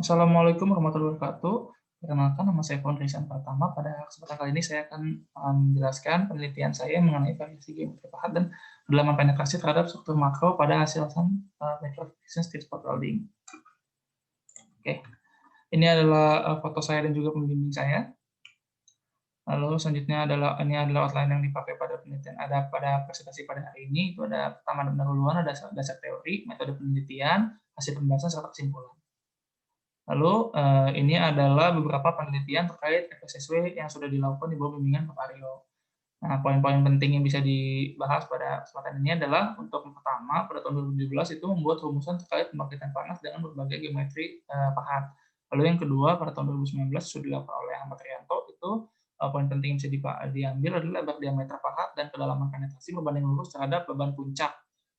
Assalamualaikum warahmatullahi wabarakatuh. Perkenalkan, nama saya Rizan Pratama. Pada kesempatan kali ini saya akan menjelaskan penelitian saya mengenai variasi geometri pahat dan pendalaman penetrasi terhadap struktur makro pada hasil microprecision steel spot welding. Oke, ini adalah foto saya dan juga pembimbing saya. Lalu selanjutnya ini adalah outline yang dipakai pada penelitian pada presentasi pada hari ini. Itu ada pertama dan pendahuluan, ada dasar teori, metode penelitian, hasil pembahasan serta kesimpulan. Lalu ini adalah beberapa penelitian terkait FSSW yang sudah dilakukan di bawah bimbingan Pak Aryo. Nah, poin-poin penting yang bisa dibahas pada kesempatan ini adalah untuk yang pertama, pada tahun 2017 itu membuat rumusan terkait pembangkitan panas dengan berbagai geometri pahat. Lalu yang kedua, pada tahun 2019 sudah dilakukan oleh Ahmad Rianto, itu poin penting yang bisa diambil adalah lebar diameter pahat dan kedalaman penetrasi berbanding lurus terhadap beban puncak.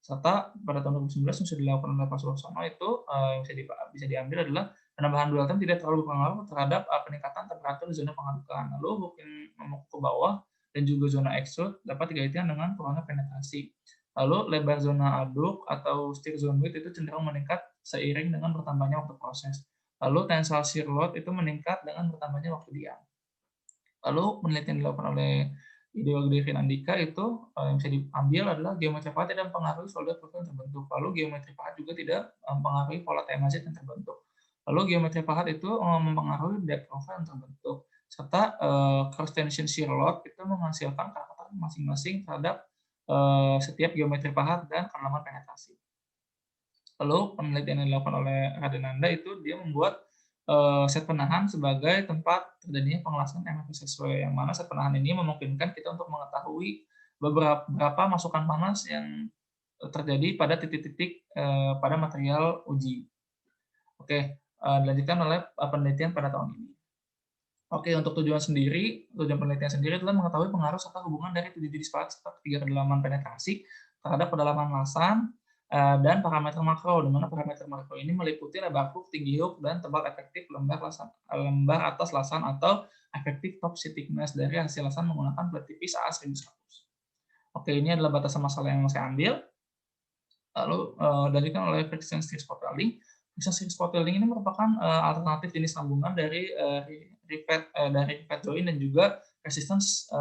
Serta pada tahun 2019 yang sudah dilakukan oleh Pak Sulosono itu yang bisa diambil adalah penambahan dual time tidak terlalu berpengaruh terhadap peningkatan temperatur di zona pengadukan. Lalu mungkin memukul ke bawah dan juga zona extrude dapat dikaitkan dengan kurangnya penetrasi. Lalu lebar zona aduk atau stick zone width itu cenderung meningkat seiring dengan bertambahnya waktu proses. Lalu tensile shear load itu meningkat dengan bertambahnya waktu diam. Lalu penelitian dilakukan oleh Dewa Gede Andika itu yang bisa diambil adalah geometri pahat tidak mempengaruhi solder profile yang terbentuk. Lalu geometri pahat juga tidak mempengaruhi pola TMZ yang terbentuk. Lalu geometri pahat itu mempengaruhi depth profile yang terbentuk. Serta cross tension shear load itu menghasilkan karakter masing-masing terhadap setiap geometri pahat dan kedalaman penetrasi. Lalu penelitian yang dilakukan oleh Radenanda itu dia membuat set penahan sebagai tempat terjadinya pengelasan MFSSW, yang mana set penahan ini memungkinkan kita untuk mengetahui beberapa masukan panas yang terjadi pada titik-titik pada material uji. Oke, dilanjutkan oleh penelitian pada tahun ini. Oke, untuk tujuan penelitian sendiri adalah mengetahui pengaruh serta hubungan dari 7 jenis pahat serta 3 kedalaman penetrasi terhadap kedalaman lasan dan parameter makro, di mana parameter makro ini meliputi lebar hook, tinggi hook, dan tebal efektif lembar atas lasan atau efektif top sheet thickness dari hasil lasan menggunakan plat tipis AA1100. Oke, ini adalah batasan masalah yang saya ambil. Lalu dilanjutkan oleh friction stir spot welding. Friction stir spot welding ini merupakan alternatif jenis sambungan dari rivet joint dan juga resistance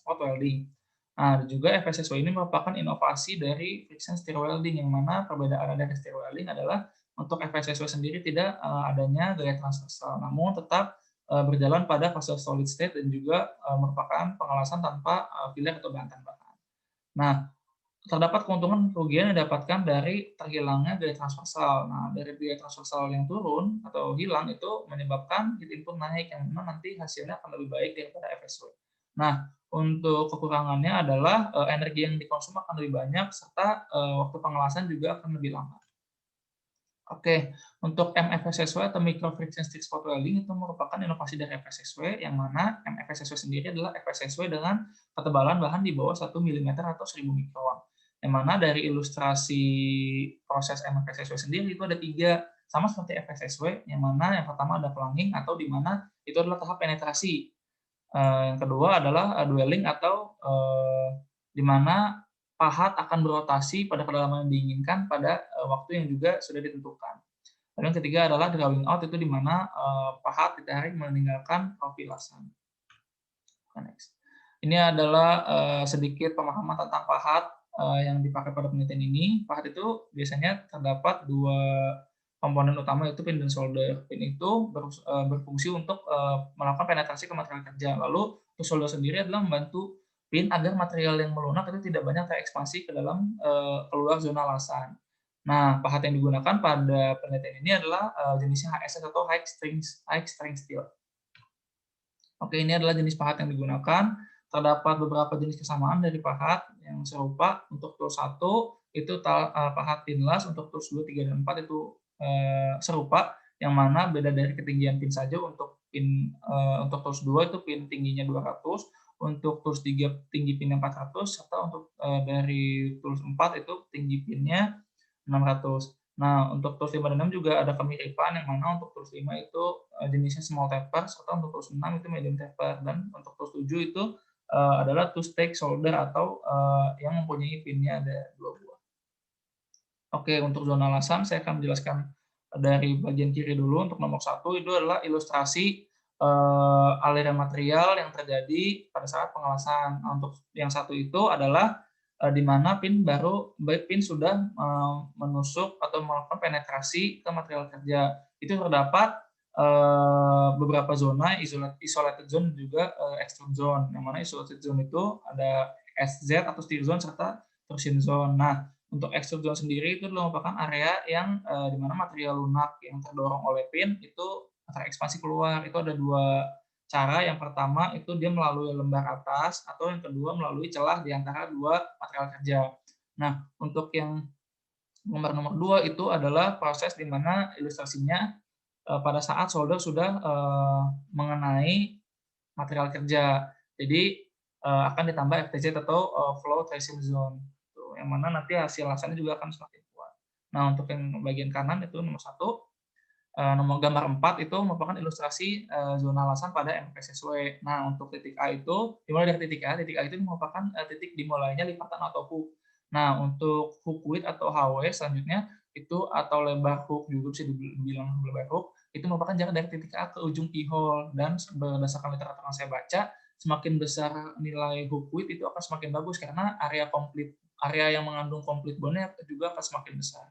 spot welding. Nah, juga FSSW ini merupakan inovasi dari friction stir welding, yang mana perbedaan dari stir welding adalah untuk FSSW sendiri tidak adanya gaya transversal, namun tetap berjalan pada fase solid state dan juga merupakan pengelasan tanpa filler atau bahan tambahan. Nah, terdapat keuntungan dan kerugian yang didapatkan dari terhilangnya gaya transversal. Nah, dari gaya transversal yang turun atau hilang itu menyebabkan heat input naik, yang mana nanti hasilnya akan lebih baik daripada FSW. Nah, untuk kekurangannya adalah energi yang dikonsum akan lebih banyak serta waktu pengelasan juga akan lebih lama. Oke, untuk MFSSW atau Micro Friction Stir Spot Welding itu merupakan inovasi dari FSSW, yang mana MFSSW sendiri adalah FSSW dengan ketebalan bahan di bawah 1 mm atau 1000 mikron. Yang mana dari ilustrasi proses MFSSW sendiri itu ada 3, sama seperti FSSW, yang mana yang pertama ada pelanging atau di mana itu adalah tahap penetrasi. Yang kedua adalah dwelling atau di mana pahat akan berotasi pada kedalaman yang diinginkan pada waktu yang juga sudah ditentukan. Lalu yang ketiga adalah drawing out, itu di mana pahat ditarik meninggalkan profilasan. Next. Ini adalah sedikit pemahaman tentang pahat yang dipakai pada penelitian ini. Pahat itu biasanya terdapat 2 komponen utama, yaitu pin dan solder. Pin itu berfungsi untuk melakukan penetrasi ke material kerja. Lalu untuk solder sendiri adalah membantu pin agar material yang melunak itu tidak banyak terekspansi ke dalam keluar zona lasan. Nah, pahat yang digunakan pada penelitian ini adalah jenisnya HSS atau high strength steel. Oke, ini adalah jenis pahat yang digunakan. Terdapat beberapa jenis kesamaan dari pahat yang serupa. Untuk tools 1 itu pahat pinless, untuk tools 2, 3, dan 4 itu serupa, yang mana beda dari ketinggian pin saja. Untuk tools 2 itu pin tingginya 200, untuk tools 3 tinggi pinnya 400, serta untuk dari tools 4 itu tinggi pinnya 600. Nah, untuk tools 5 dan 6 juga ada kemiripan, yang mana untuk tools 5 itu jenisnya small taper, serta untuk tools 6 itu medium taper, dan untuk tools 7 itu adalah two stack solder atau yang mempunyai pinnya ada 2 buah. Oke, untuk zona lasan saya akan menjelaskan dari bagian kiri dulu. Untuk nomor 1 itu adalah ilustrasi aliran material yang terjadi pada saat pengelasan. Nah, untuk yang satu itu adalah di mana pin sudah menusuk atau melakukan penetrasi ke material kerja. Itu terdapat beberapa zona, isolated zone juga extrude zone. Yang mana isolated zone itu ada SZ atau steer zone serta torsion zone. Nah, untuk extrude zone sendiri itu merupakan area yang di mana material lunak yang terdorong oleh pin itu terekspansi keluar. Itu ada dua cara. Yang pertama itu dia melalui lembar atas, atau yang kedua melalui celah di antara dua material kerja. Nah, untuk yang nomor 2 itu adalah proses di mana ilustrasinya pada saat solder sudah mengenai material kerja. Jadi akan ditambah FTZ atau flow tracing zone. Yang mana nanti hasil lasannya juga akan semakin kuat. Nah, untuk yang bagian kanan itu nomor 1, nomor gambar 4 itu merupakan ilustrasi zona lasan pada MPSSW. Nah, untuk titik A itu dimulai dari titik A itu merupakan titik dimulainya lipatan atau hook. Nah, untuk hook width atau HW selanjutnya itu atau lebar hook juga bisa dibilang lebar hook, itu merupakan jarak dari titik A ke ujung keyhole, dan berdasarkan literatur yang saya baca, semakin besar nilai hook width itu akan semakin bagus karena area yang mengandung complete bond-nya juga akan semakin besar.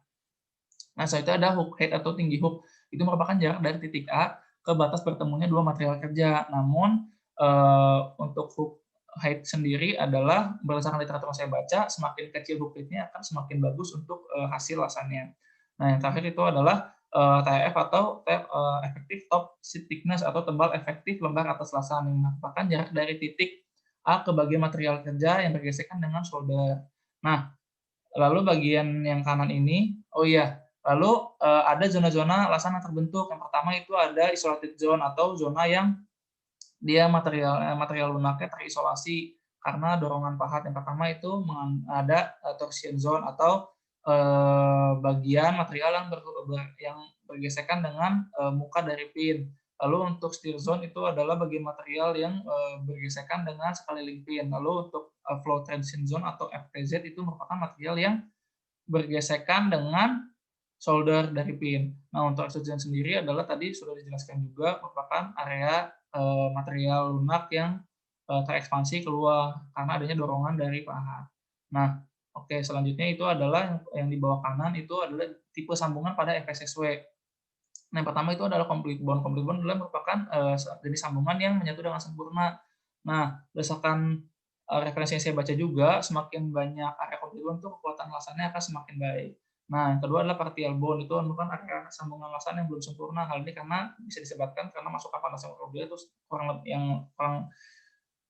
Nah, setelah itu ada hook height atau tinggi hook. Itu merupakan jarak dari titik A ke batas bertemunya dua material kerja. Namun, untuk hook height sendiri adalah berdasarkan literatur yang saya baca, semakin kecil hook height-nya akan semakin bagus untuk hasil lasannya. Nah, yang terakhir itu adalah TEF atau effective top sheet thickness atau tebal efektif lembar atas lasan, yang merupakan jarak dari titik A ke bagian material kerja yang bergesekan dengan solder. Nah, lalu bagian yang kanan ini, lalu ada zona-zona lasan yang terbentuk. Yang pertama itu ada isolated zone atau zona yang dia material lunaknya terisolasi karena dorongan pahat. Yang pertama itu ada torsion zone atau bagian material yang bergesekan dengan muka dari pin. Lalu untuk steer zone itu adalah bagian material yang bergesekan dengan sekeliling pin. Lalu untuk flow transition zone atau FTZ itu merupakan material yang bergesekan dengan solder dari pin. Nah, untuk extrusion sendiri adalah tadi sudah dijelaskan juga merupakan area material lunak yang terekspansi keluar karena adanya dorongan dari pahat. Nah, oke, selanjutnya itu adalah yang di bawah kanan itu adalah tipe sambungan pada FSSW. Nah, yang pertama itu adalah complete bond. Complete bond adalah merupakan jenis sambungan yang menyatu dengan sempurna. Nah, berdasarkan referensi yang saya baca juga, semakin banyak area complete bond itu kekuatan lasannya akan semakin baik. Nah, yang kedua adalah partial bond, itu merupakan area sambungan lasan yang belum sempurna. Hal ini karena bisa disebabkan karena masukan panas yang berlebihan itu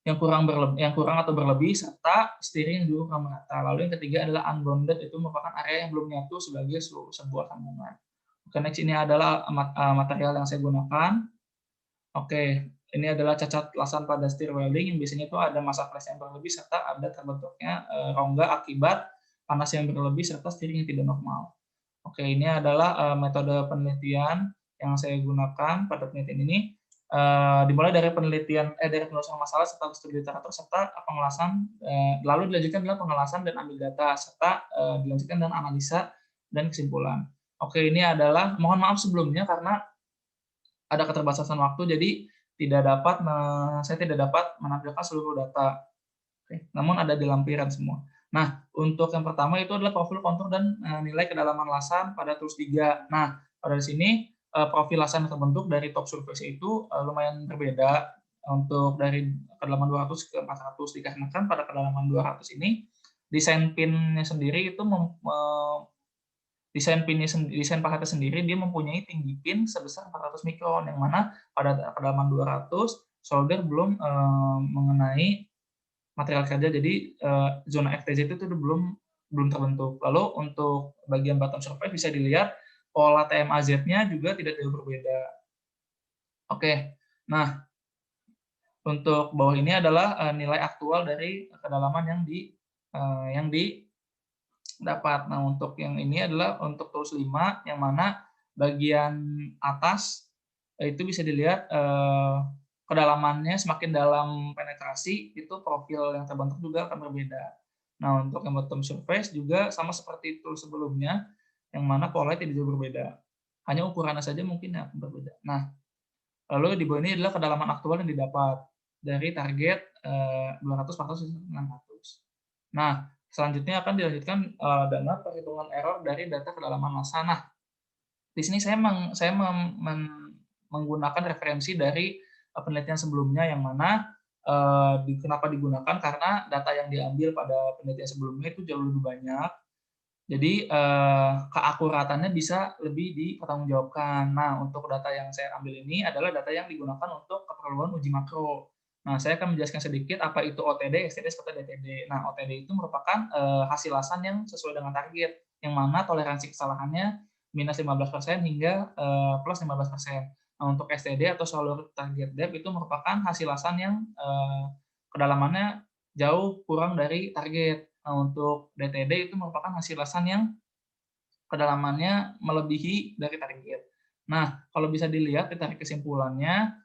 yang kurang atau berlebih, serta steering juga kurang merata. Lalu yang ketiga adalah unbounded, itu merupakan area yang belum menyatu sebagai sebuah sambungan. Oke, next ini adalah material yang saya gunakan. Oke, ini adalah cacat lasan pada stir welding yang biasanya itu ada massa flash yang berlebih serta ada terbentuknya rongga akibat panas yang berlebih serta steering yang tidak normal. Oke, ini adalah metode penelitian yang saya gunakan pada penelitian ini. Dimulai dari dari penelusuran masalah serta studi literatur serta pengelasan, lalu dilanjutkan dengan pengelasan dan ambil data serta dilanjutkan dengan analisa dan kesimpulan. Oke, ini adalah mohon maaf sebelumnya karena ada keterbatasan waktu, jadi saya tidak dapat menampilkan seluruh data. Oke, namun ada di lampiran semua. Nah, untuk yang pertama itu adalah profil kontur dan nilai kedalaman lasan pada tools 3. Nah, pada sini profil lasan yang terbentuk dari top surface itu lumayan berbeda. Untuk dari kedalaman 200 ke 400, dikarenakan pada kedalaman 200 ini desain pinnya sendiri itu desain pahatnya sendiri dia mempunyai tinggi pin sebesar 400 mikron, yang mana pada kedalaman 200 solder belum mengenai material kerja, jadi zona FTZ itu belum terbentuk. Lalu untuk bagian bottom surface bisa dilihat pola TMAZ-nya juga tidak jauh berbeda. Oke, nah untuk bawah ini adalah nilai aktual dari kedalaman yang didapat. Nah, untuk yang ini adalah untuk tools 5, yang mana bagian atas itu bisa dilihat kedalamannya semakin dalam penetrasi, itu profil yang terbentuk juga akan berbeda. Nah, untuk yang bottom surface juga sama seperti tool sebelumnya, yang mana polanya tidak jauh berbeda. hanya ukurannya saja mungkin yang akan berbeda. Nah, lalu di bawah ini adalah kedalaman aktual yang didapat dari target 200, 400, 600. Nah, selanjutnya akan dilanjutkan dana perhitungan error dari data kedalaman massa. Nah, di sini saya menggunakan referensi dari penelitian sebelumnya yang mana kenapa digunakan karena data yang diambil pada penelitian sebelumnya itu jauh lebih banyak. Jadi keakuratannya bisa lebih dipertanggungjawabkan. Nah, untuk data yang saya ambil ini adalah data yang digunakan untuk keperluan uji makro. Nah, saya akan menjelaskan sedikit apa itu OTD, STD, serta DTD. Nah, OTD itu merupakan hasil lasan yang sesuai dengan target, yang mana toleransi kesalahannya -15% hingga plus 15%. Nah, untuk STD atau Shallow Target Depth itu merupakan hasil lasan yang kedalamannya jauh kurang dari target. Nah, untuk DTD itu merupakan hasil lasan yang kedalamannya melebihi dari target. Nah, kalau bisa dilihat ditarik kesimpulannya,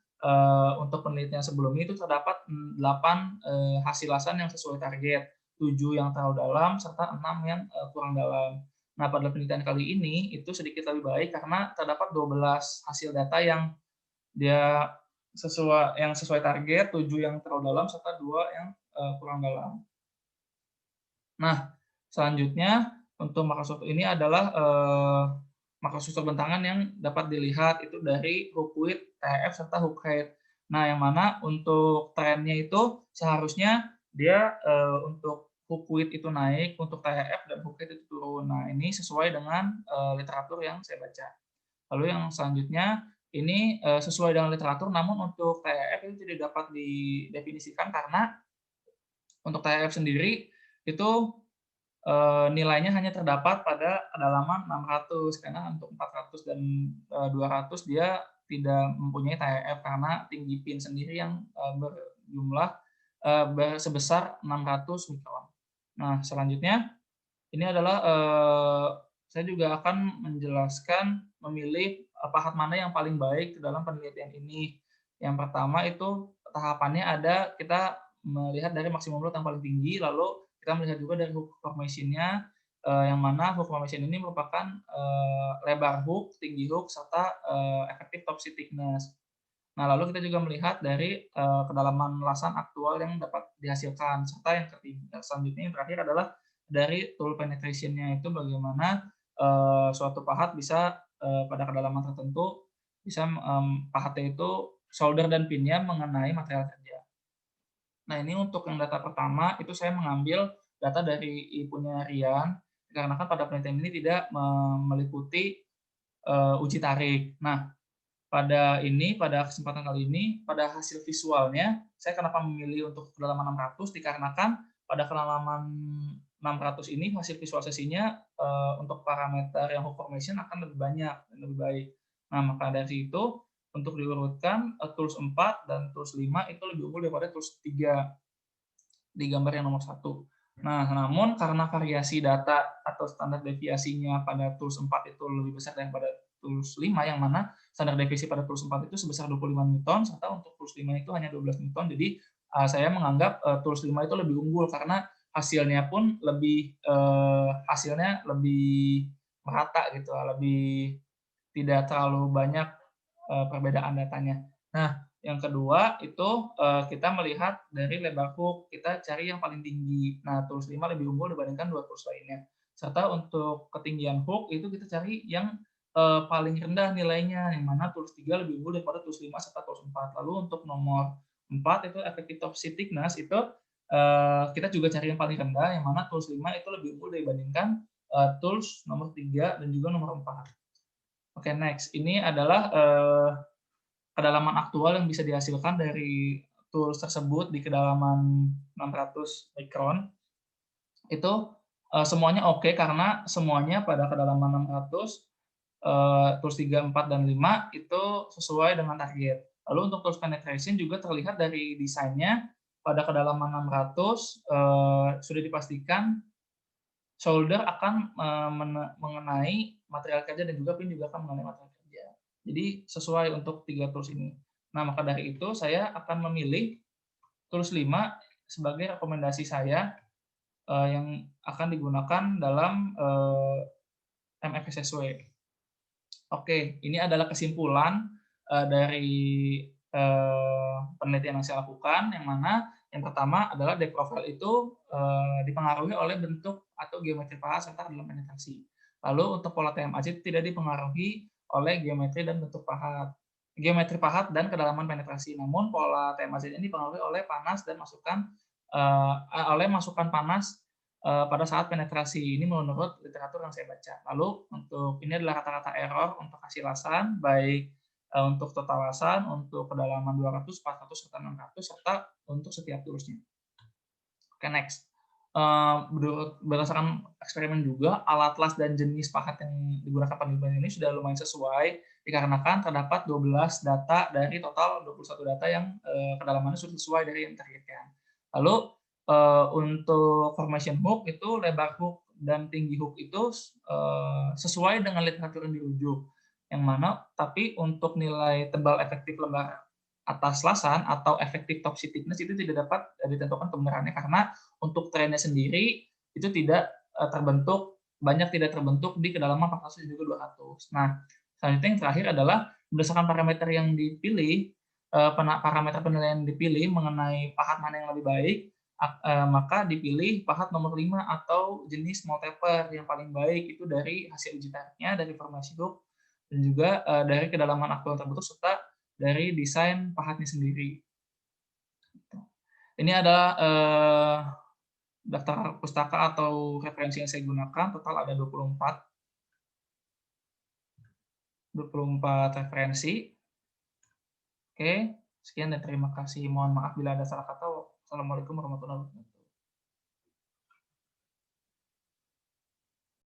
untuk penelitian sebelumnya itu terdapat 8 hasil lasan yang sesuai target, 7 yang terlalu dalam, serta 6 yang kurang dalam. Nah, pada penelitian kali ini itu sedikit lebih baik karena terdapat 12 hasil data yang dia sesuai target, 7 yang terlalu dalam, serta 2 yang kurang dalam. Nah, selanjutnya untuk makrostruktur ini adalah makrostruktur bentangan yang dapat dilihat itu dari hook width, TF, serta hook height. Nah, yang mana untuk trennya itu seharusnya dia untuk hook width itu naik, untuk TF dan hook height itu turun. Nah, ini sesuai dengan literatur yang saya baca. Lalu yang selanjutnya ini sesuai dengan literatur, namun untuk TF itu tidak dapat didefinisikan karena untuk TF sendiri itu nilainya hanya terdapat pada kedalaman 600 karena untuk 400 dan 200 dia tidak mempunyai TEF karena tinggi pin sendiri yang berjumlah sebesar 600 mikron. Nah, selanjutnya ini adalah saya juga akan menjelaskan memilih pahat mana yang paling baik dalam penelitian ini. Yang pertama itu tahapannya ada kita melihat dari maksimum load yang paling tinggi, lalu kita melihat juga dari hook formation-nya, yang mana hook formation ini merupakan lebar hook, tinggi hook, serta effective top seat thickness. Nah, lalu kita juga melihat dari kedalaman lasan aktual yang dapat dihasilkan, serta yang ketiga, selanjutnya yang terakhir adalah dari tool penetration-nya itu bagaimana suatu pahat bisa pada kedalaman tertentu bisa pahatnya itu solder dan pin-nya mengenai material kerja. Nah, ini untuk yang data pertama, itu saya mengambil data dari punya Rian, dikarenakan pada penelitian ini tidak meliputi uji tarik. Nah, pada kesempatan kali ini, pada hasil visualnya, saya kenapa memilih untuk kedalaman 600, dikarenakan pada kedalaman 600 ini hasil visualisasinya untuk parameter yang hook formation akan lebih banyak dan lebih baik. Nah, maka dari itu untuk diurutkan tools 4 dan tools 5 itu lebih unggul daripada tools 3 di gambar yang nomor 1. Nah, namun karena variasi data atau standar deviasinya pada tools 4 itu lebih besar daripada tools 5, yang mana standar deviasi pada tools 4 itu sebesar 25 Newton, serta untuk tools 5 itu hanya 12 Newton. Jadi saya menganggap tools 5 itu lebih unggul karena hasilnya pun hasilnya lebih merata gitu, lebih tidak terlalu banyak perbedaan datanya. Nah, yang kedua itu kita melihat dari lebar hook, kita cari yang paling tinggi. Nah, tools 5 lebih unggul dibandingkan dua tools lainnya. Serta untuk ketinggian hook itu kita cari yang paling rendah nilainya, yang mana tools 3 lebih unggul daripada tools 5 serta tools 4. Lalu untuk nomor 4 itu effective top seat thickness itu kita juga cari yang paling rendah, yang mana tools 5 itu lebih unggul dibandingkan tools nomor 3 dan juga nomor 4. Oke, next. Ini adalah kedalaman aktual yang bisa dihasilkan dari tools tersebut di kedalaman 600 mikron. Itu semuanya oke karena semuanya pada kedalaman 600 tools 3, 4, dan 5 itu sesuai dengan target. Lalu untuk tools penetration juga terlihat dari desainnya pada kedalaman 600 sudah dipastikan solder akan mengenai material kerja dan juga pin juga akan mengenai material kerja. Jadi sesuai untuk 3 tools ini. Nah, maka dari itu saya akan memilih tools 5 sebagai rekomendasi saya yang akan digunakan dalam MFSSW. Oke, ini adalah kesimpulan dari penelitian yang saya lakukan, yang mana yang pertama adalah depth profile itu dipengaruhi oleh bentuk atau geometri pahat serta kedalaman penetrasi. Lalu untuk pola TMAC tidak dipengaruhi oleh geometri dan bentuk pahat. Geometri pahat dan kedalaman penetrasi. Namun pola TMAC ini dipengaruhi oleh panas dan masukan panas pada saat penetrasi. Ini menurut literatur yang saya baca. Lalu untuk ini adalah rata-rata error untuk hasilasan, baik untuk totalasan, untuk kedalaman 200, 400, serta 600, serta untuk setiap tulusnya. Oke, next. Berdasarkan eksperimen juga, alat las dan jenis pahat yang digunakan penelitian ini sudah lumayan sesuai, dikarenakan terdapat 12 data dari total 21 data yang kedalamannya sudah sesuai dari yang targetkan. Lalu untuk formation hook itu lebar hook dan tinggi hook itu sesuai dengan literatur yang dirujuk. Yang mana tapi untuk nilai tebal efektif lembar atas lasan atau efektif toxic thickness itu tidak dapat ditentukan kebenarannya karena untuk trennya sendiri itu tidak tidak terbentuk di kedalaman 400 dan juga 200. Nah, selanjutnya yang terakhir adalah berdasarkan parameter yang dipilih, parameter penilaian yang dipilih mengenai pahat mana yang lebih baik, maka dipilih pahat nomor 5 atau jenis small taper yang paling baik itu dari hasil uji tariknya, dari formasi hook, dan juga dari kedalaman aktual terbentuk serta dari desain pahatnya sendiri. Ini adalah daftar pustaka atau referensi yang saya gunakan, total ada 24 referensi. Oke, sekian dan terima kasih. Mohon maaf bila ada salah kata. Wassalamualaikum warahmatullahi wabarakatuh.